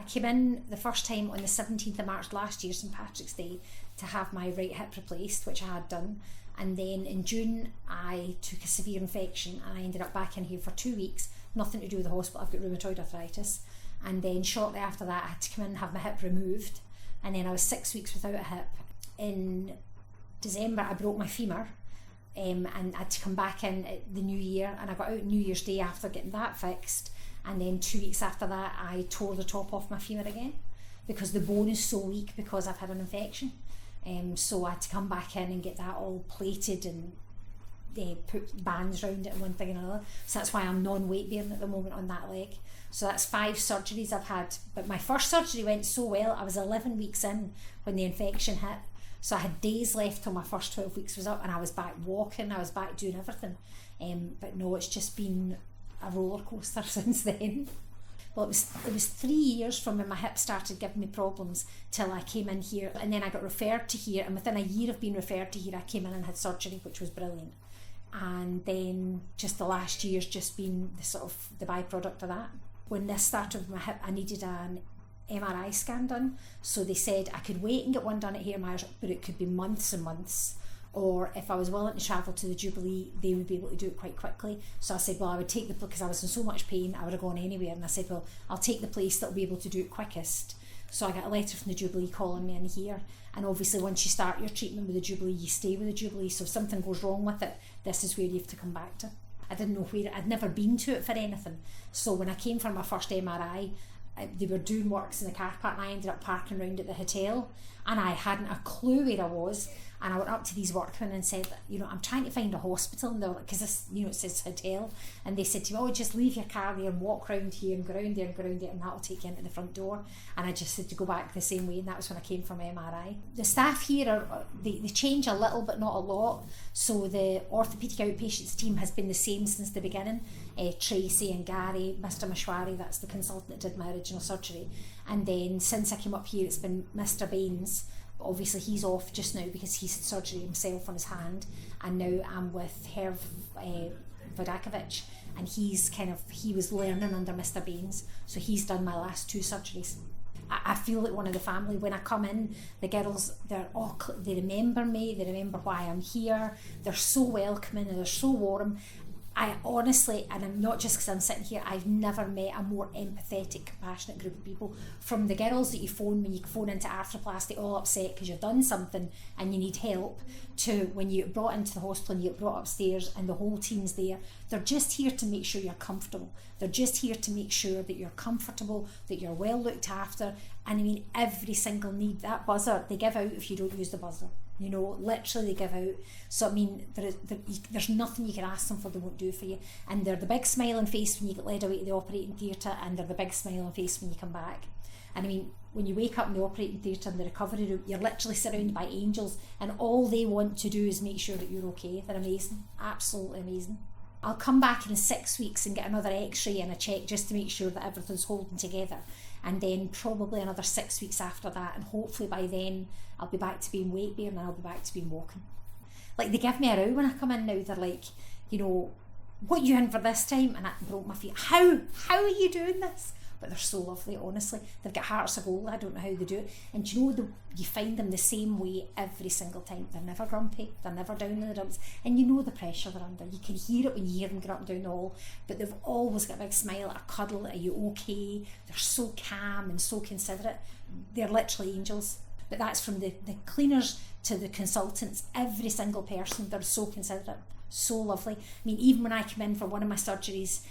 I came in the first time on the 17th of March last year, St Patrick's Day, to have my right hip replaced, which I had done. And then in June, I took a severe infection and I ended up back in here for 2 weeks, nothing to do with the hospital. I've got rheumatoid arthritis. And then shortly after that, I had to come in and have my hip removed. And then I was 6 weeks without a hip. In December, I broke my femur. And I had to come back in at the new year, and I got out New Year's Day after getting that fixed. And then 2 weeks after that, I tore the top off my femur again because the bone is so weak because I've had an infection. So I had to come back in and get that all plated and put bands around it and one thing and another. So that's why I'm non-weight bearing at the moment on that leg. So that's 5 surgeries I've had. But my first surgery went so well. I was 11 weeks in when the infection hit. So I had days left till my first 12 weeks was up, and I was back walking, I was back doing everything. But no, it's just been a roller coaster since then. Well, it was 3 years from when my hip started giving me problems till I came in here, and then I got referred to here, and within a year of being referred to here, I came in and had surgery, which was brilliant. And then just the last year's just been the sort of the byproduct of that. When this started with my hip, I needed an MRI scan done, so they said I could wait and get one done at Hair Myers, but it could be months and months, or if I was willing to travel to the Jubilee, they would be able to do it quite quickly. So I said, well, I would take the, because I was in so much pain, I would have gone anywhere, and I said, well, I'll take the place that will be able to do it quickest. So I got a letter from the Jubilee calling me in here, and obviously once you start your treatment with the Jubilee, you stay with the Jubilee, so if something goes wrong with it, this is where you have to come back to. I didn't know where, I'd never been to it for anything, so when I came for my first MRI, they were doing works in the car park, and I ended up parking around at the hotel, and I hadn't a clue where I was. And I went up to these workmen and said, you know, I'm trying to find a hospital, and they're like, because this, you know, it says hotel, and they said to me, oh, just leave your car there and walk round here and go round there and go round there, and that'll take you into the front door. And I just had to go back the same way, and that was when I came from MRI. The staff here they change a little but not a lot. So the orthopaedic outpatients team has been the same since the beginning. Tracy and Gary, Mr Mashwari, that's the consultant that did my original surgery, and then since I came up here, it's been Mr Baines. Obviously he's off just now because he's had surgery himself on his hand, and now I'm with Herv Vodakovic, and he was learning under Mr Baines, so he's done my last 2 surgeries. I feel like one of the family. When I come in, the girls, they remember me, they remember why I'm here, they're so welcoming and they're so warm. I honestly, and I'm not just because I'm sitting here, I've never met a more empathetic, compassionate group of people. From the girls that you phone when you phone into arthroplasty all upset because you've done something and you need help, to when you get brought into the hospital and you get brought upstairs and the whole team's there. They're just here to make sure you're comfortable. They're just here to make sure that you're comfortable, that you're well looked after. And I mean, every single need, that buzzer, they give out if you don't use the buzzer. You know, literally they give out. So I mean, there's nothing you can ask them for they won't do for you. And they're the big smiling face when you get led away to the operating theatre, and they're the big smiling face when you come back. And I mean, when you wake up in the operating theatre in the recovery room, you're literally surrounded by angels, and all they want to do is make sure that you're okay. They're amazing, absolutely amazing. I'll come back in 6 weeks and get another x-ray and a check just to make sure that everything's holding together, and then probably another 6 weeks after that, and hopefully by then I'll be back to being weight bearing and I'll be back to being walking. Like, they give me a row when I come in now. They're like, you know, what are you in for this time? And I broke my feet. How are you doing this? But they're so lovely, honestly. They've got hearts of gold. I don't know how they do it. And you know, you find them the same way every single time. They're never grumpy. They're never down in the dumps. And you know the pressure they're under. You can hear it when you hear them get up and down the hall. But they've always got a big smile, a cuddle. Are you okay? They're so calm and so considerate. They're literally angels. But that's from the cleaners to the consultants. Every single person, they're so considerate. So lovely. I mean, even when I came in for one of my surgeries,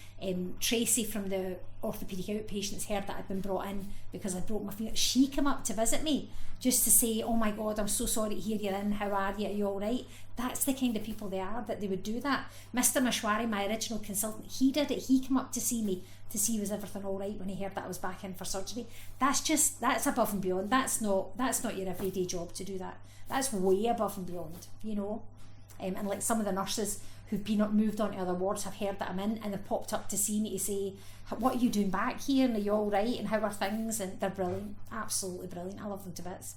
Tracy from the orthopaedic outpatients heard that I'd been brought in because I broke my finger. She came up to visit me just to say, oh my God, I'm so sorry to hear you're in. How are you? Are you all right? That's the kind of people they are, that they would do that. Mr Mashwari, my original consultant, he did it. He came up to see me to see was everything all right when he heard that I was back in for surgery. That's above and beyond. That's not your everyday job to do that. That's way above and beyond, you know. And like some of the nurses who've been moved on to other wards have heard that I'm in, and they've popped up to see me to say, what are you doing back here, and are you all right, and how are things? And they're brilliant, absolutely brilliant. I love them to bits.